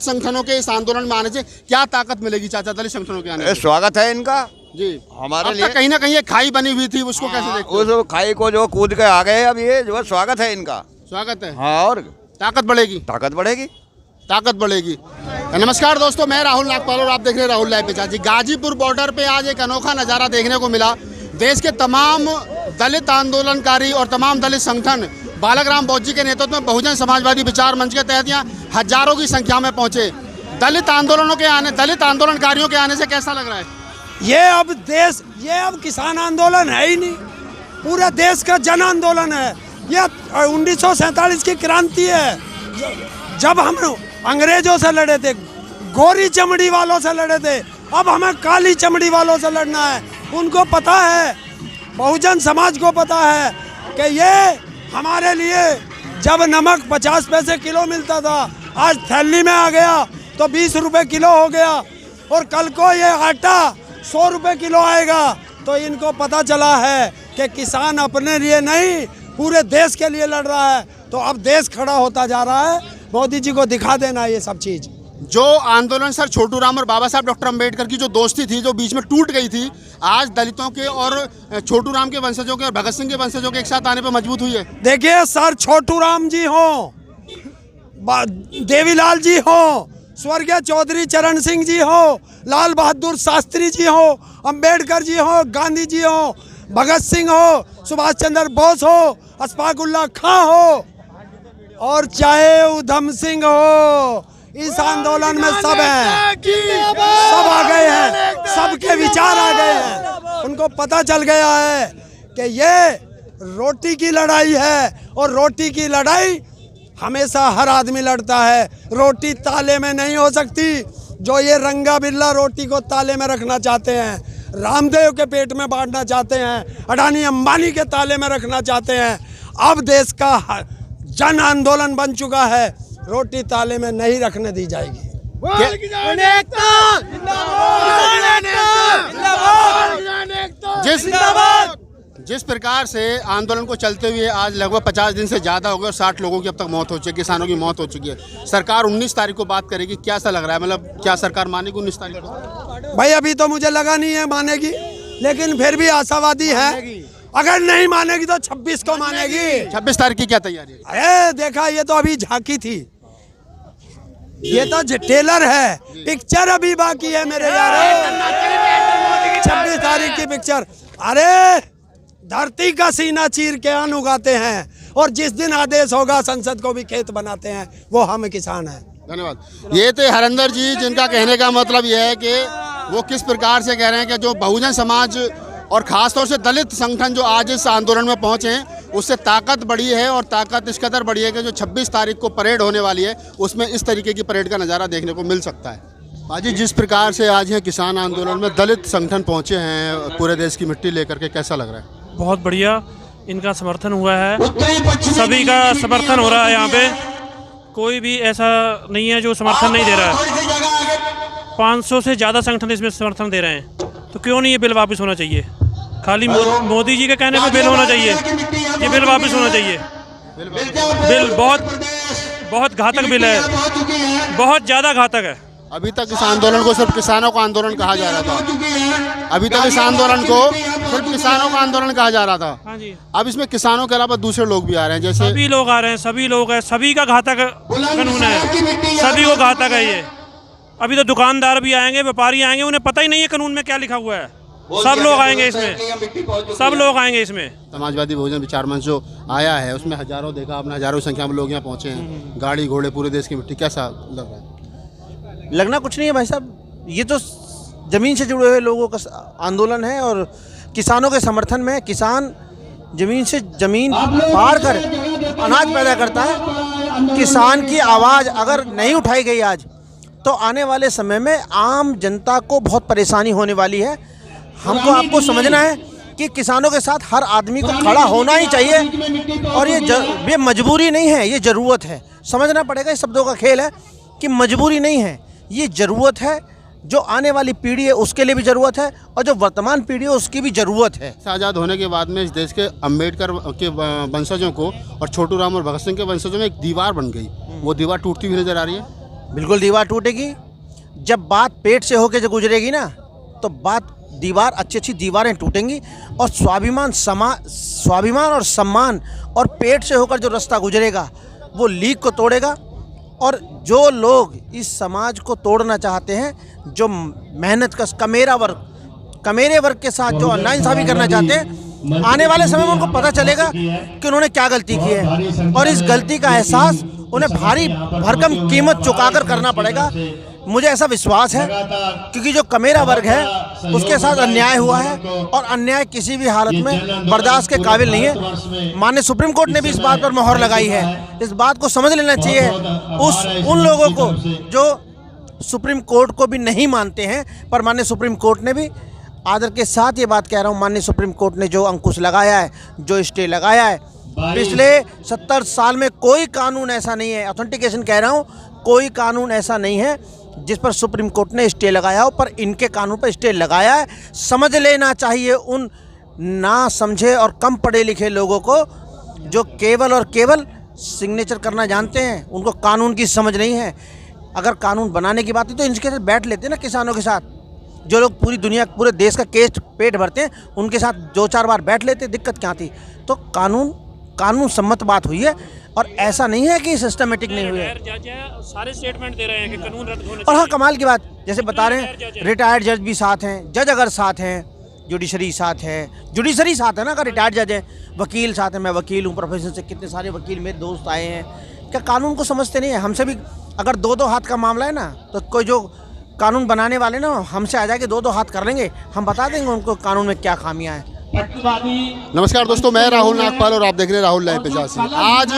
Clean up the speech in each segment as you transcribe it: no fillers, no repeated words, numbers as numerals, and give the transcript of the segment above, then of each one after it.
संगठनों के इस आंदोलन में आने से क्या ताकत मिलेगी चाचा, दलित संगठनों के आने से? स्वागत है इनका जी हमारे लिए। कहीं ना कहीं एक खाई बनी हुई थी, उसको कैसे देखते हो? उस खाई को जो कूद के आ गए, अब ये जो स्वागत है इनका। स्वागत है। हाँ, और ताकत बढ़ेगी, ताकत बढ़ेगी, ताकत बढ़ेगी। नमस्कार दोस्तों, मैं राहुल नागपाल और आप देख रहे हैं राहुल लाइव पे। जी, गाजीपुर बॉर्डर पे आज एक अनोखा नज़ारा देखने को मिला। देश के तमाम दलित आंदोलनकारी और तमाम दलित संगठन बालाग्राम बौद्ध जी के नेतृत्व में बहुजन समाजवादी विचार मंच के तहत यहाँ हजारों की संख्या में पहुंचे। दलित आंदोलनकारियों के आने से कैसा लग रहा है? ये अब किसान आंदोलन है ही नहीं, पूरे देश का जन आंदोलन है। ये 1947 की क्रांति है, जब हम अंग्रेजों से लड़े थे, गोरी चमड़ी वालों से लड़े थे, अब हमें काली चमड़ी वालों से लड़ना है। उनको पता है, बहुजन समाज को पता है कि ये हमारे लिए जब नमक 50 पैसे किलो मिलता था, आज थैली में आ गया तो 20 रुपए किलो हो गया, और कल को ये आटा 100 रुपए किलो आएगा। तो इनको पता चला है कि किसान अपने लिए नहीं, पूरे देश के लिए लड़ रहा है। तो अब देश खड़ा होता जा रहा है, मोदी जी को दिखा देना ये सब चीज़। जो आंदोलन सर छोटू राम और बाबा साहब डॉक्टर अंबेडकर की जो दोस्ती थी, जो बीच में टूट गई थी, आज दलितों के और छोटू राम के वंशजों के और भगत सिंह के वंशजों के एक साथ आने पर मजबूत हुई है। देखिए सर, छोटू राम जी हो, देवीलाल जी हो, स्वर्गीय चौधरी चरण सिंह जी हो, लाल बहादुर शास्त्री जी हो, अंबेडकर जी हो, गांधी जी हो, भगत सिंह हो, सुभाष चंद्र बोस हो, अशफाक उल्लाह खां हो, और चाहे उधम सिंह हो, इस आंदोलन में सब हैं, सब आ गए हैं, सबके विचार आ गए हैं। उनको पता चल गया है कि ये रोटी की लड़ाई है, और रोटी की लड़ाई हमेशा हर आदमी लड़ता है। रोटी ताले में नहीं हो सकती। जो ये रंगा बिल्ला रोटी को ताले में रखना चाहते हैं, रामदेव के पेट में बांटना चाहते हैं, अडानी अंबानी के ताले में रखना चाहते हैं, अब देश का जन आंदोलन बन चुका है, रोटी ताले में नहीं रखने दी जाएगी। जिस प्रकार से आंदोलन को चलते हुए आज लगभग 50 दिन से ज़्यादा हो गए और 60 लोगों की अब तक मौत हो चुकी है, किसानों की मौत हो चुकी है। सरकार 19 तारीख को बात करेगी, क्या सा लग रहा है? मतलब क्या सरकार मानेगी 19 तारीख को? भाई अभी तो मुझे लगा नहीं है मानेगी, लेकिन फिर भी आशावादी है। अगर नहीं मानेगी तो 26 को मानेगी। 26 तारीख की क्या तैयारी है? अरे देखा, ये तो अभी झांकी थी, ये तो टेलर है, पिक्चर अभी बाकी है मेरे यार। 26 तारीख की पिक्चर। अरे धरती का सीना चीर के अन्न उगाते हैं, और जिस दिन आदेश होगा संसद को भी खेत बनाते हैं, वो हम किसान हैं। धन्यवाद। ये थे हरिंदर जी, जिनका कहने का मतलब यह है कि वो किस प्रकार से कह रहे हैं कि जो बहुजन समाज और ख़ासतौर से दलित संगठन जो आज इस आंदोलन में पहुंचे हैं, उससे ताकत बढ़ी है, और ताकत इस कदर बढ़ी है कि जो 26 तारीख को परेड होने वाली है, उसमें इस तरीके की परेड का नज़ारा देखने को मिल सकता है। बाजी, जिस प्रकार से आज है किसान आंदोलन में दलित संगठन पहुंचे हैं पूरे देश की मिट्टी लेकर के, कैसा लग रहा है? बहुत बढ़िया, इनका समर्थन हुआ है, सभी का समर्थन हो रहा है। यहाँ पे कोई भी ऐसा नहीं है जो समर्थन नहीं दे रहा है। 500 से ज़्यादा संगठन इसमें समर्थन दे रहे हैं, तो क्यों नहीं ये बिल वापस होना चाहिए? खाली मोदी जी के कहने पे बिल होना चाहिए, ये बिल वापस होना चाहिए। बिल बहुत घातक बिल है, बहुत ज़्यादा घातक है। अभी तक इस आंदोलन को सिर्फ किसानों का आंदोलन कहा जा रहा था, अभी तक इस आंदोलन को सिर्फ किसानों का आंदोलन कहा जा रहा था। हाँ जी। अब इसमें किसानों के अलावा दूसरे लोग भी आ रहे हैं, जैसे सभी लोग आ रहे हैं, सभी लोग हैं, सभी का घातक कानून है, सभी को घातक है ये। अभी तो दुकानदार भी आएंगे, व्यापारी आएंगे, उन्हें पता ही नहीं है कानून में क्या लिखा हुआ है। सब लोग आएंगे इसमें, सब लोग आएंगे इसमें। समाजवादी बहुजन विचार मंच जो आया है, उसमें हजारों देखा आपने, हजारों की संख्या में लोग यहाँ पहुँचे हैं, गाड़ी घोड़े पूरे देश की मिट्टी, कैसा लग रहा है? लगना कुछ नहीं है भाई साहब, ये तो ज़मीन से जुड़े हुए लोगों का आंदोलन है, और किसानों के समर्थन में किसान ज़मीन से ज़मीन फाड़ कर अनाज पैदा करता है। किसान की आवाज़ अगर नहीं उठाई गई आज, तो आने वाले समय में आम जनता को बहुत परेशानी होने वाली है। हमको आपको समझना है कि किसानों के साथ हर आदमी को खड़ा होना ही चाहिए, और ये मजबूरी नहीं है, ये ज़रूरत है। समझना पड़ेगा, इस शब्दों का खेल है कि मजबूरी नहीं है, ये ज़रूरत है। जो आने वाली पीढ़ी है उसके लिए भी ज़रूरत है, और जो वर्तमान पीढ़ी है उसकी भी ज़रूरत है। आज़ाद होने के बाद में इस देश के अंबेडकर के वंशजों को और छोटू राम और भगत सिंह के वंशजों में एक दीवार बन गई, वो दीवार टूटती हुई नजर आ रही है। बिल्कुल दीवार टूटेगी। जब बात पेट से होके जो गुजरेगी ना, तो दीवार अच्छी दीवारें टूटेंगी, और स्वाभिमान और सम्मान और पेट से होकर जो रास्ता गुजरेगा वो लीक को तोड़ेगा। और जो लोग इस समाज को तोड़ना चाहते हैं, जो मेहनत का कमेरे वर्ग के साथ जो नाइंसाफ़ी करना चाहते हैं, आने वाले समय में उनको पता चलेगा कि उन्होंने क्या गलती की है, और इस गलती का एहसास उन्हें भारी भरकम कीमत चुकाकर करना पड़ेगा। मुझे ऐसा विश्वास है, क्योंकि जो कमेरा वर्ग है उसके साथ अन्याय हुआ है, और अन्याय किसी भी हालत में बर्दाश्त के काबिल नहीं है। माननीय सुप्रीम कोर्ट ने भी इस बात पर मोहर लगाई है। इस बात को समझ लेना चाहिए उन लोगों को जो सुप्रीम कोर्ट को भी नहीं मानते हैं, पर माननीय सुप्रीम कोर्ट ने भी, आदर के साथ ये बात कह रहा हूँ, माननीय सुप्रीम कोर्ट ने जो अंकुश लगाया है, जो स्टे लगाया है, पिछले 70 साल में कोई कानून ऐसा नहीं है, ऑथेंटिकेशन कह रहा हूँ, कोई कानून ऐसा नहीं है जिस पर सुप्रीम कोर्ट ने स्टे लगाया हो, पर इनके कानून पर स्टे लगाया है। समझ लेना चाहिए उन ना समझे और कम पढ़े लिखे लोगों को, जो केवल और केवल सिग्नेचर करना जानते हैं, उनको कानून की समझ नहीं है। अगर कानून बनाने की बात है तो इनके साथ बैठ लेते ना, किसानों के साथ, जो लोग पूरी दुनिया पूरे देश का पेट भरते हैं, उनके साथ 2-4 बार बैठ लेते, दिक्कत क्या थी। तो कानून सम्मत बात हुई है, और ऐसा नहीं है कि सिस्टमेटिक नहीं हुई है। सारे स्टेटमेंट दे रहे हैं कि कानून रद्द होने और हाँ, कमाल की बात, जैसे बता रहे हैं, रिटायर्ड जज भी साथ हैं, जज अगर साथ हैं, जुडिशरी साथ है, जुडिशरी साथ है ना, अगर रिटायर्ड जज हैं, वकील साथ हैं, मैं वकील हूँ प्रोफेशन से, कितने सारे वकील मेरे दोस्त आए हैं, क्या कानून को समझते नहीं है। हमसे भी अगर 2-2 हाथ का मामला है ना, तो कोई जो कानून बनाने वाले ना हमसे आ जाके 2-2 हाथ कर लेंगे, हम बता देंगे उनको कानून में क्या खामियां हैं। नमस्कार दोस्तों, मैं राहुल नागपाल और आप देख रहे हैं राहुल लाइव 85। आज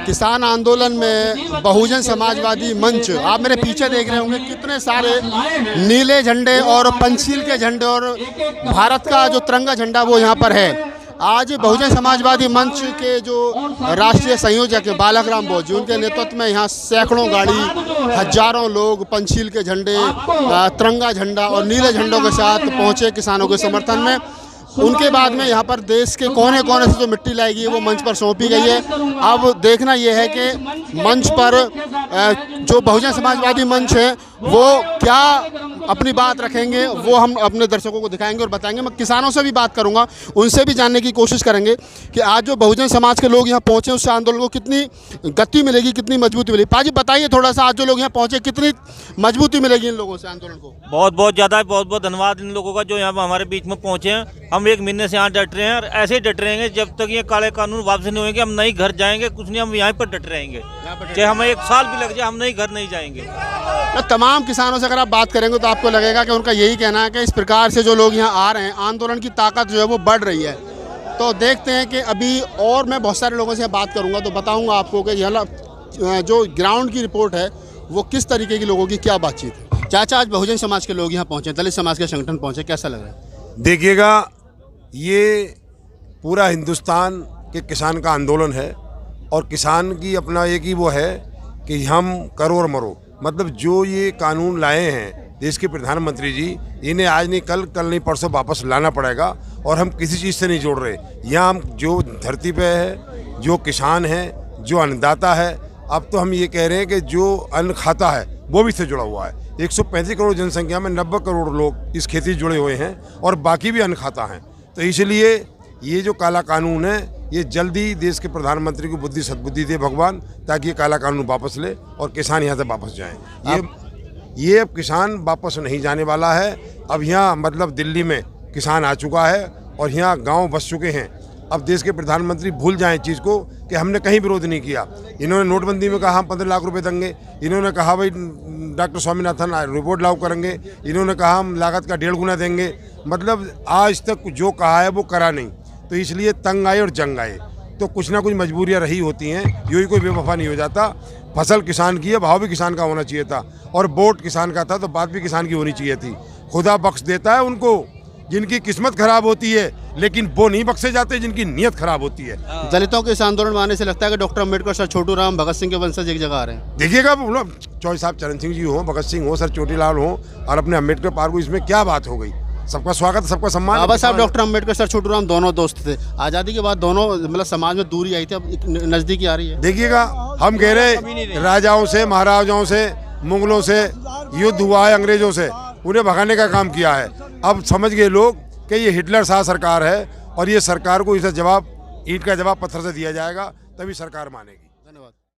किसान आंदोलन में बहुजन समाजवादी मंच, आप मेरे पीछे देख रहे होंगे कितने सारे नीले झंडे और पंचशील के झंडे और भारत का जो तिरंगा झंडा वो यहाँ पर है। आज बहुजन समाजवादी मंच के जो राष्ट्रीय संयोजक है बालक राम बोस जी, उनके नेतृत्व में यहाँ सैकड़ों गाड़ी, हजारों लोग पंचशील के झंडे, तिरंगा झंडा और नीले झंडों के साथ पहुँचे किसानों के समर्थन में। उनके बाद में यहाँ पर देश के कोने कोने से जो मिट्टी लाई गई है वो मंच पर सौंपी गई है। अब देखना ये है कि मंच पर जो बहुजन समाजवादी मंच है वो क्या अपनी बात रखेंगे, वो हम अपने दर्शकों को दिखाएंगे और बताएंगे। मैं किसानों से भी बात करूंगा, उनसे भी जानने की कोशिश करेंगे कि आज जो बहुजन समाज के लोग यहाँ पहुँचे उससे आंदोलन को कितनी गति मिलेगी, कितनी मजबूती मिलेगी। पाजी बताइए थोड़ा सा, आज जो लोग यहाँ पहुँचे कितनी मजबूती मिलेगी इन लोगों से आंदोलन को? बहुत ज़्यादा, बहुत धन्यवाद इन लोगों का जो यहाँ हमारे बीच में पहुँचे हैं। हम 1 महीने से यहाँ डट रहे हैं और ऐसे ही डट रहेंगे जब तक ये काले कानून वापस नहीं होंगे। हम नहीं घर जाएंगे, कुछ नहीं, हम यहाँ पर डट रहेंगे, चाहे हमें 1 साल भी लग जाए, हम नहीं घर नहीं जाएंगे। तो तमाम किसानों से अगर आप बात करेंगे तो आपको लगेगा कि उनका यही कहना है कि इस प्रकार से जो लोग यहाँ आ रहे हैं, आंदोलन की ताकत जो है वो बढ़ रही है। तो देखते हैं कि अभी और मैं बहुत सारे लोगों से बात करूँगा तो बताऊँगा आपको कि यहाँ जो ग्राउंड की रिपोर्ट है वो किस तरीके की लोगों की क्या बातचीत है। चाचा, आज बहुजन समाज के लोग यहाँ पहुँचे, दलित समाज के संगठन पहुँचे, कैसा लग रहा है? देखिएगा, ये पूरा हिंदुस्तान के किसान का आंदोलन है, और किसान की अपना एक ही वो है कि हम करो और मरो। मतलब जो ये कानून लाए हैं देश के प्रधानमंत्री जी, इन्हें आज नहीं कल नहीं परसों वापस लाना पड़ेगा, और हम किसी चीज़ से नहीं जोड़ रहे। यहाँ हम जो धरती पे है, जो किसान है, जो अन्नदाता है, अब तो हम ये कह रहे हैं कि जो अन्न खाता है वो भी इससे जुड़ा हुआ है। 135 करोड़ जनसंख्या में 90 करोड़ लोग इस खेती से जुड़े हुए हैं, और बाकी भी अन्न खाता है। तो इसलिए ये जो काला कानून है, ये जल्दी देश के प्रधानमंत्री को बुद्धि सद्बुद्धि दे भगवान, ताकि ये काला कानून वापस ले और किसान यहाँ से वापस जाएं। ये अब किसान वापस नहीं जाने वाला है। अब यहाँ मतलब दिल्ली में किसान आ चुका है और यहाँ गांव बस चुके हैं। अब देश के प्रधानमंत्री भूल जाएं चीज़ को कि हमने कहीं विरोध नहीं किया। इन्होंने नोटबंदी में कहा हम 15 लाख रुपए देंगे, इन्होंने कहा भाई डॉक्टर स्वामीनाथन रिपोर्ट लागू करेंगे, इन्होंने कहा हम लागत का 1.5 गुना देंगे। मतलब आज तक जो कहा है वो करा नहीं, तो इसलिए तंग आए और जंग आए। तो कुछ ना कुछ मजबूरियां रही होती हैं, यूँ ही कोई बेवफा नहीं हो जाता। फसल किसान की है, भाव भी किसान का होना चाहिए था, और वोट किसान का था तो बात भी किसान की होनी चाहिए थी। खुदा बख्श देता है उनको जिनकी किस्मत खराब होती है, लेकिन वो नहीं बख्शे जाते जिनकी नीयत खराब होती है। दलितों के इस आंदोलन में आने से लगता है कि डॉक्टर अम्बेडकर, सर छोटू राम, भगत सिंह के वंशज एक जगह आ रहे हैं। देखिएगा, चौधरी साहब चरण सिंह जी हो, भगत सिंह हो, सर चोटीलाल हो, और अपने अम्बेडकर पार्क को, इसमें क्या बात हो गई? सबका स्वागत, सबका सम्मान। बाबा साहब डॉक्टर अम्बेडकर, सर छोटू राम दोनों दोस्त थे। आज़ादी के बाद दोनों मतलब समाज में दूरी आई थी, अब नज़दीकी आ रही है। देखिएगा, हम कह रहे राजाओं से, महाराजाओं से मुगलों से युद्ध हुआ है, अंग्रेज़ों से, उन्हें भगाने का काम किया है। अब समझ गए लोग कि ये हिटलर शाह सरकार है और ये सरकार को इसका जवाब ईंट का जवाब पत्थर से दिया जाएगा, तभी सरकार मानेगी।